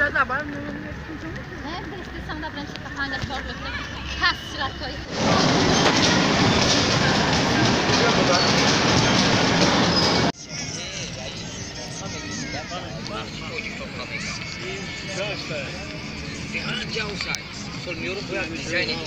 Io da bar non Questi sono da Francesca Fagna, proprio cassi la tua. Già lo sai, sul mio gruppo di disegni,